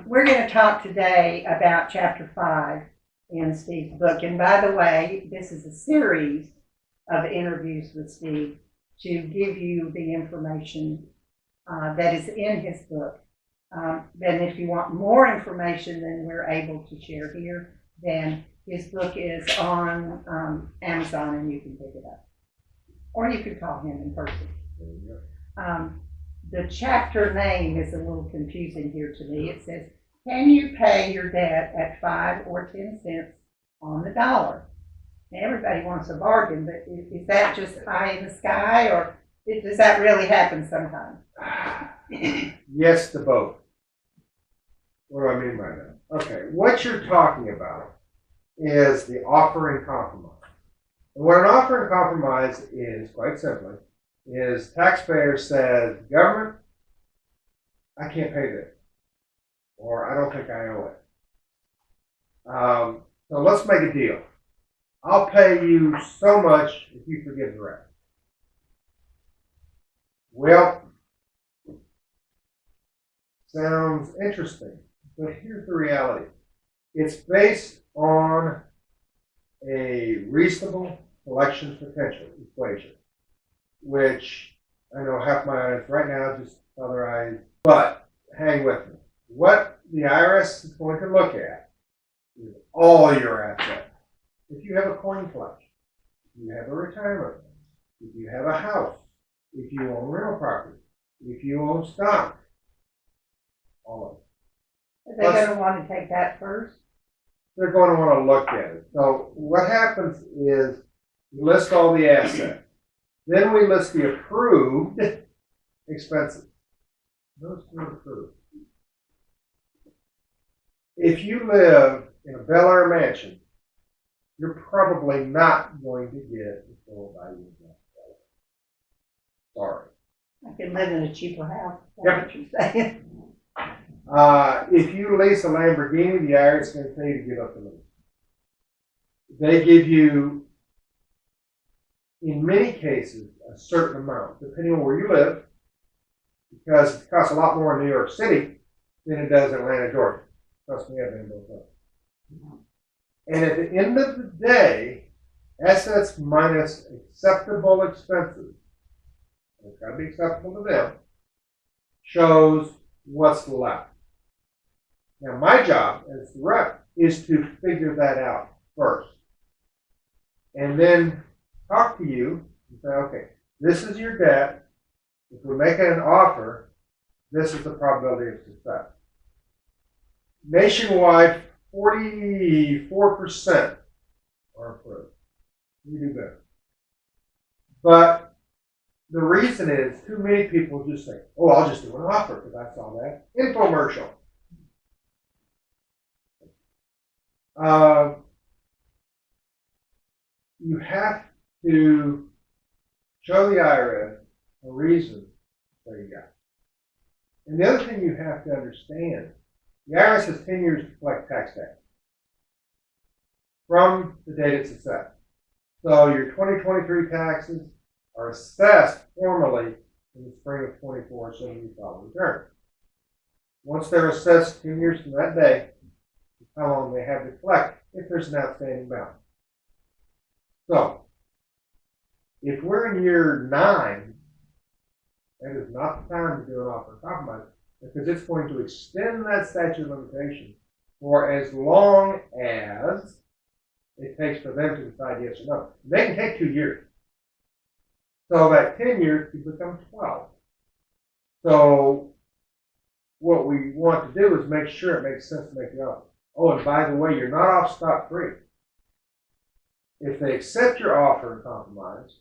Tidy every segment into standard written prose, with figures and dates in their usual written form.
We're going to talk today about Chapter 5 in Steve's book. And by the way, this is a series of interviews with Steve to give you the information that is in his book. Then if you want more information than we're able to share here, then his book is on Amazon and you can pick it up. Or you could call him in person. The chapter name is a little confusing here to me. It says, can you pay your debt at 5 or 10 cents on the dollar? Now, everybody wants a bargain, but is that just pie in the sky, or does that really happen sometimes? Yes to both. What do I mean by that? Okay, what you're talking about is the offer in compromise. And what an offer in compromise is, quite simply, is taxpayer says, government, I can't pay this, or I don't think I owe it. So let's make a deal. I'll pay you so much if you forgive the rest. Well, sounds interesting, but here's the reality. It's based on a reasonable collections potential equation, which I know half my audience right now just other eyes, but hang with me. What the IRS is going to look at is all your assets. If you have a coin collection, if you have a retirement, if you have a house, if you own rental property, if you own stock, all of it. Are they going to want to take that first? They're going to want to look at it. So what happens is we list all the assets. Then we list the approved expenses. Those two are approved. If you live in a Bel Air mansion, you're probably not going to get the full value of that. Sorry. I can live in a cheaper house. Yep. What you're saying. If you lease a Lamborghini, the IRS is going to tell you to give up the lease. They give you, in many cases, a certain amount, depending on where you live, because it costs a lot more in New York City than it does in Atlanta, Georgia. Trust me, I've been both ways. And at the end of the day, assets minus acceptable expenses, it's got to be acceptable to them, shows what's left. Now, my job as the rep is to figure that out first. And then talk to you and say, okay, this is your debt. If we're making an offer, this is the probability of success. Nationwide, 44% are approved. We do better. But the reason is too many people just say, oh, I'll just do an offer because I saw that infomercial. You have to show the IRS a reason for you got. And the other thing you have to understand, the IRS has 10 years to collect tax debt from the date it's assessed. So your 2023 taxes are assessed formally in the spring of 24, so you file a return. Once they're assessed 10 years from that day, it's how long they have to collect if there's an outstanding balance. So, if we're in year 9, that is not the time to do an offer of compromise because it's going to extend that statute of limitation for as long as it takes for them to decide yes or no. They can take 2 years. So that 10 years could become 12. So what we want to do is make sure it makes sense to make the offer. Oh, and by the way, you're not off scot-free. If they accept your offer and compromise,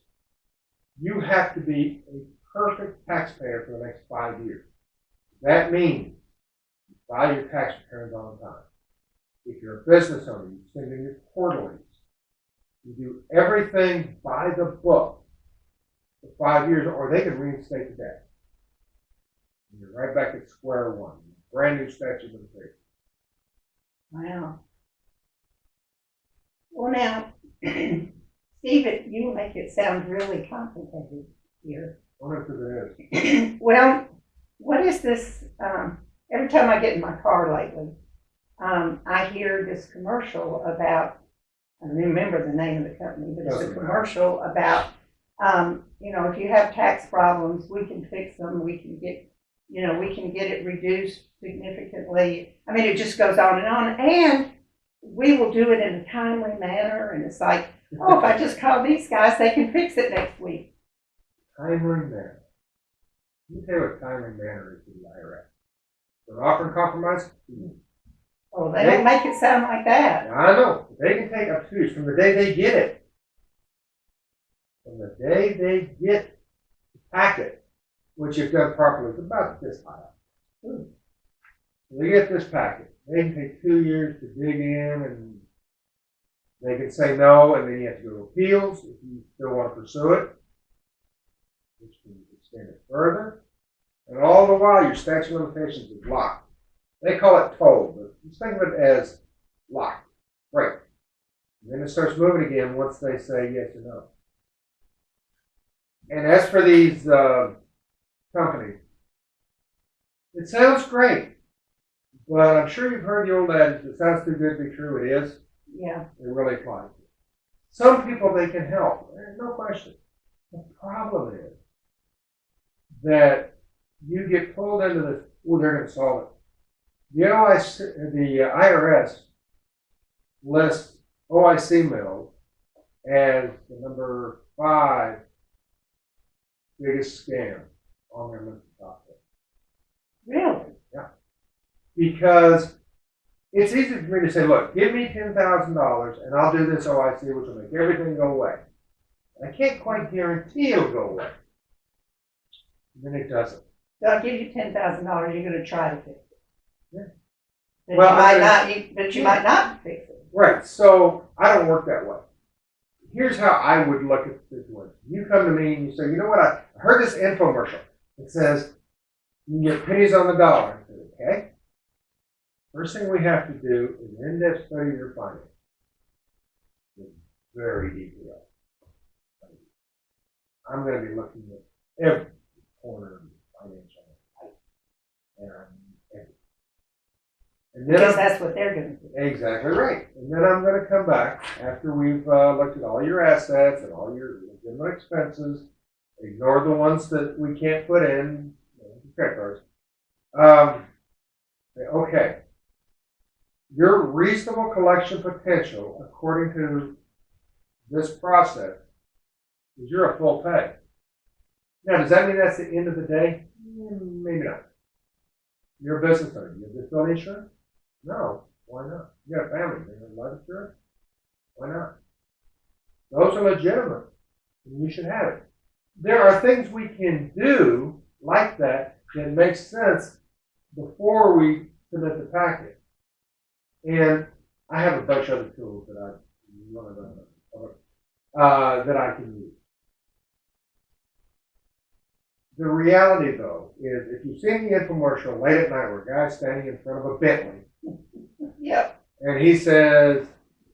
you have to be a perfect taxpayer for the next 5 years. That means you file your tax returns on time. If you're a business owner, you send in your quarterlies. You do everything by the book for 5 years, or they can reinstate the debt. And you're right back at square one. Brand new statute of limitations. Wow. Well, now, Steve, you make it sound really complicated here. One of it is. Well, what is this every time I get in my car lately, I hear this commercial about, I don't remember the name of the company, but it's a Doesn't matter. commercial about, if you have tax problems, we can fix them, we can get it reduced significantly. I mean, it just goes on, and we will do it in a timely manner, and it's like, oh, if I just call these guys, they can fix it next week. Timely manner. Let me tell you what timely manner is to the IRS. They're offering compromise. Oh, they don't make it sound like that. Now, I know. They can take up to 2 weeks from the day they get it. From the day they get the packet, which if done properly is about this high. So they get this packet. They can take 2 years to dig in, and they can say no, and then you have to go to appeals if you still want to pursue it, which can extend it further. And all the while, your statute of limitations is locked. They call it tolled, but just think of it as locked. Right. And then it starts moving again once they say yes or no. And as for these companies, it sounds great, but I'm sure you've heard the old adage, it sounds too good to be true. It is. Yeah. It really applies. Some people they can help. There's no question. The problem is that you get pulled into this, oh, they're going to solve it. The IRS lists OIC mills as the number 5 biggest scam on their list of top 10. Really? Yeah. Because it's easy for me to say, look, give me $10,000 and I'll do this OIC, which will make everything go away. I can't quite guarantee it'll go away. And then it doesn't. So I'll give you $10,000. You're going to try to fix it. Yeah. But Well, you might not fix it. Right. So I don't work that way. Here's how I would look at the situation. You come to me and you say, you know what? I heard this infomercial. It says you can get pennies on the dollar. I said, okay. First thing we have to do is an in-depth study of your finances. It's very detailed. I'm going to be looking at every corner of the financial life. And then Because that's what they're going to do. exactly right. And then I'm going to come back after we've looked at all your assets and all your legitimate expenses, ignore the ones that we can't put in, credit cards. Say, okay, your reasonable collection potential, according to this process, is you're a full pay. Now, does that mean that's the end of the day? Maybe not. You're a business owner. You have disability insurance? No. Why not? You got a family. You have life insurance? Why not? Those are legitimate, and you should have it. There are things we can do like that that makes sense before we submit the packet. And I have a bunch of other tools that I can use. The reality, though, is if you've seen the infomercial late at night where a guy's standing in front of a Bentley, Yep. and he says,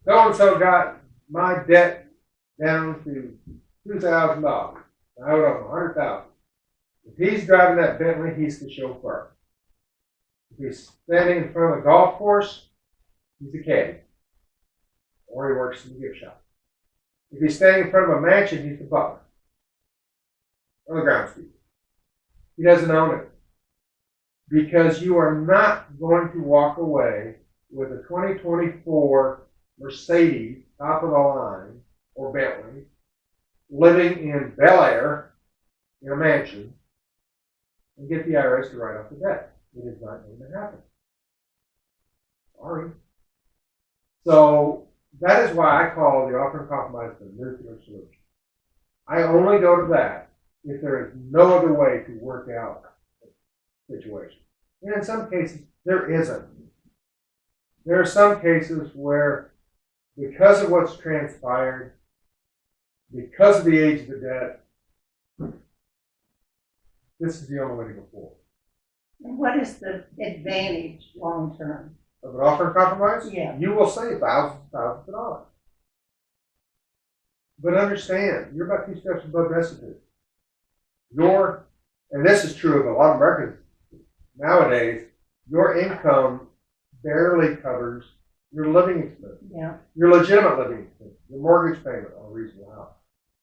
so-and-so got my debt down to $2,000. I owe him $100,000. If he's driving that Bentley, he's the chauffeur. If he's standing in front of a golf course, he's a caddy. Or he works in the gift shop. If he's standing in front of a mansion, he's the butler. Or the groundskeeper. He doesn't own it. Because you are not going to walk away with a 2024 Mercedes, top of the line, or Bentley, living in Bel Air, in a mansion, and get the IRS to write off the debt. It is not going to happen. Sorry. So that is why I call the offer and compromise the nuclear solution. I only go to that if there is no other way to work out the situation. And in some cases, there isn't. There are some cases where, because of what's transpired, because of the age of the debt, this is the only way to go forward. And what is the advantage long term? Of an offer and compromise? Yeah. You will save thousands and thousands of dollars. But understand, you're about 2 steps above destitute. And this is true of a lot of Americans nowadays, your income barely covers your living expenses, Yeah. your legitimate living expenses, your mortgage payment on a reasonable house,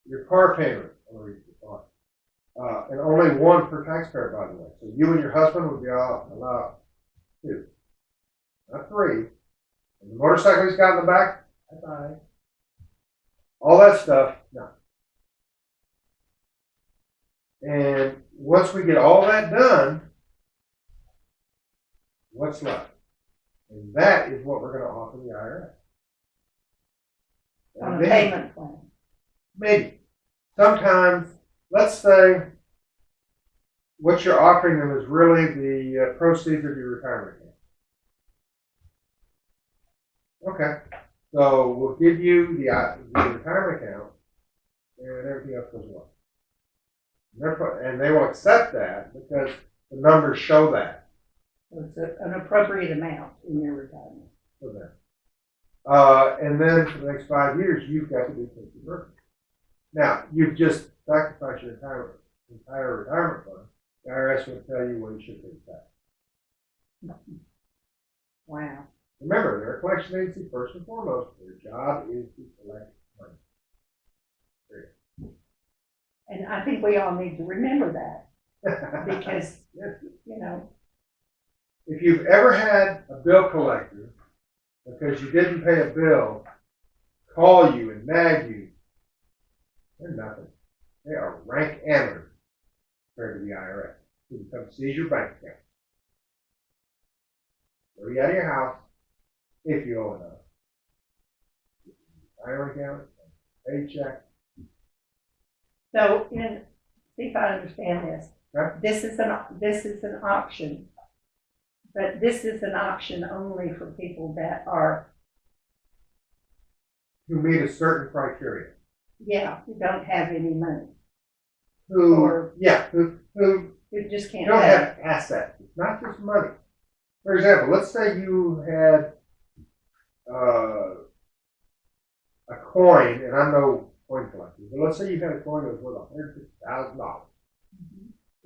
your car payment on a reasonable car. And only one per taxpayer, by the way. So you and your husband would be allowed 2, not 3. And the motorcycle he's got in the back, bye-bye. All that stuff, no. And once we get all that done, what's left? And that is what we're going to offer the IRS. On a And then, payment plan. maybe. Sometimes, let's say what you're offering them is really the proceeds of your retirement account. Okay. So we'll give you the retirement account and everything else goes away. And they will accept that because the numbers show that. So it's an appropriate amount in your retirement. For them. And then for the next 5 years, you've got to do 50%. Now, you've just sacrificed your entire retirement fund. The IRS will tell you what you should pay tax. Wow. Remember, they're a collection agency first and foremost. Their job is to collect money. Period. And I think we all need to remember that because, you know. If you've ever had a bill collector because you didn't pay a bill call you and nag you, they're nothing. They are rank amateurs compared to the IRS. Who can come seize your bank account, throw you out of your house if you owe enough. Retirement account, paycheck. So, see if I understand this. Okay. This is an option, but this is an option only for people that are, Who meet a certain criteria. who don't have any money, Who who just can't don't pay. have assets. It's not just money. For example, let's say you had a coin, and I'm no coin collector, but let's say you had a coin that was worth $150,000.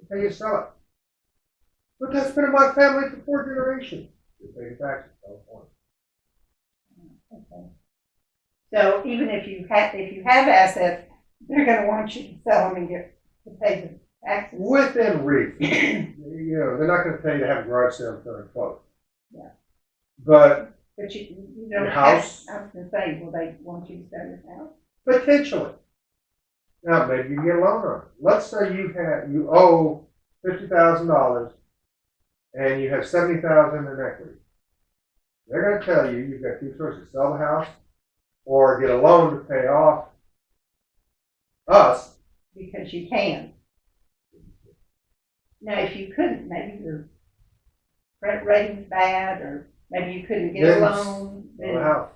Okay, you sell it. But that's been in my family for 4 generations. You pay the taxes, California. Okay. So even if you have assets, they're going to want you to sell them and get to pay the taxes. Within reason. They're not going to tell you to have a garage sale until they're closed. Yeah. But you don't your have, house? I was going to say, will they want you to sell your house? Potentially. Now, maybe you can get a loan on it. Let's say you owe $50,000 and you have $70,000 in equity. They're going to tell you you've got 2 choices: sell the house or get a loan to pay off us. Because you can. Now, if you couldn't, maybe your credit rating's bad, or maybe you couldn't get a loan. Sell the house.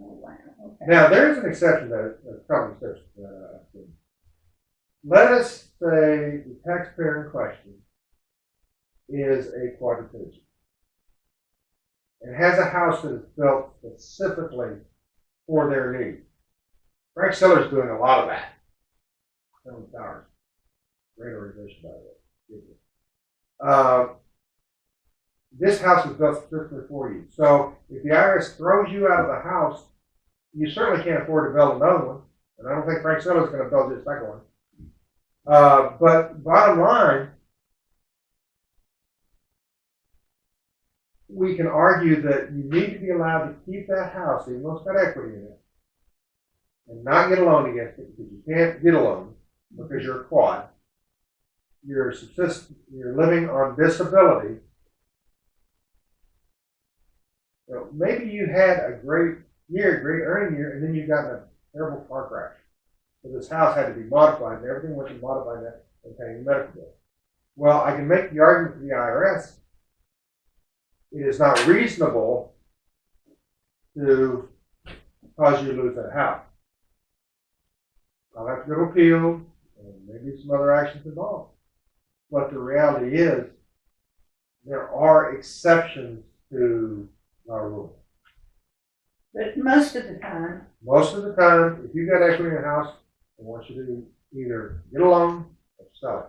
Oh, wow. Okay. Now, there's an exception to probably exception to that. Let us say the taxpayer in question is a quadriplegic and has a house that is built specifically for their needs. Frank Siller's doing a lot of that. Selling towers. Great organization, by the way. This house was built specifically for you. So if the IRS throws you out of the house, you certainly can't afford to build another one. And I don't think Frank Siller's going to build you a second one. But bottom line, we can argue that you need to be allowed to keep that house, even though it's got equity in it, and not get a loan against it, because you can't get a loan because you're a quad. You're living on disability. So maybe you had a great earning year, and then you got in a terrible car crash. So this house had to be modified, and everything went to modify that and paying the medical bill. Well, I can make the argument to the IRS. It is not reasonable to cause you to lose that house. I'll have to go to appeal, and maybe some other actions involved. But the reality is, there are exceptions to our rule. But most of the time, if you've got equity in a house, I want you to either get a loan or sell it.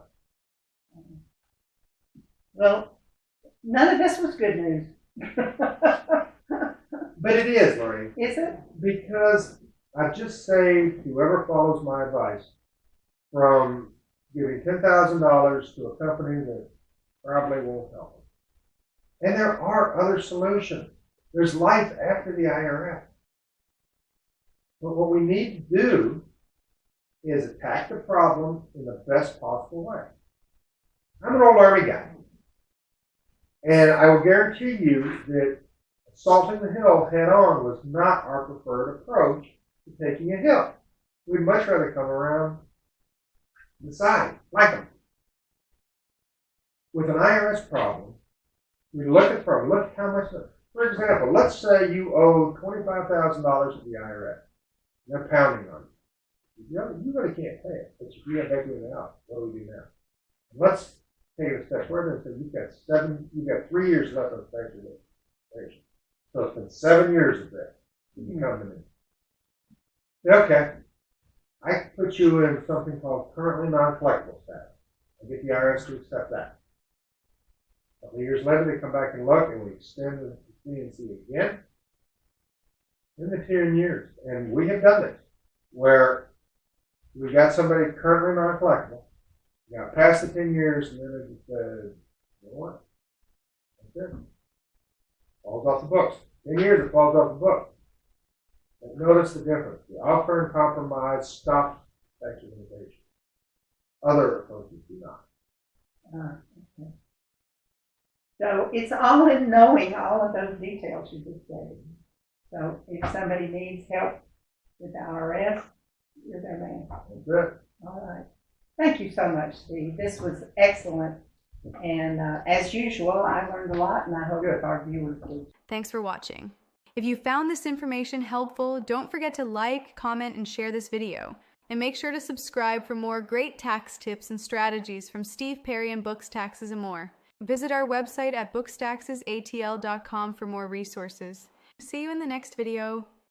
well, None of this was good news. But it is, Lorraine, Is it? because I've just saved whoever follows my advice from giving $10,000 to a company that probably won't help them. And there are other solutions. There's life after the IRS. But what we need to do is attack the problem in the best possible way. I'm an old Army guy. And I will guarantee you that assaulting the hill head on was not our preferred approach to taking a hill. We'd much rather come around the side, like them. With an IRS problem, we look at the problem, look how much, for example, let's say you owe $25,000 to the IRS. They're pounding on you. You really can't pay it, but you have equity in the house. What do we do now? Let's take it a step further and say you've got 3 years left on statute of limitations. So it's been 7 years of this. You come to me. Okay. I put you in something called currently non-collectible status. I get the IRS to accept that. A couple of years later, they come back and look, and we extend the C&C again. In the 10 years. And we have done this, where we got somebody currently non-collectible, got past the 10 years, and then it just says, you know what? That's it. Falls off the books. 10 years, it falls off the books. But notice the difference. The offer and compromise stops statute of limitations. Other approaches do not. Okay. So it's all in knowing all of those details you just gave. So if somebody needs help with the IRS, you're their man. That's it. All right. Thank you so much, Steve. This was excellent. And as usual, I learned a lot, and I hope that our viewers do. Thanks for watching. If you found this information helpful, don't forget to like, comment, and share this video. And make sure to subscribe for more great tax tips and strategies from Steve Perry and Books, Taxes, and more. Visit our website at bookstaxesatl.com for more resources. See you in the next video.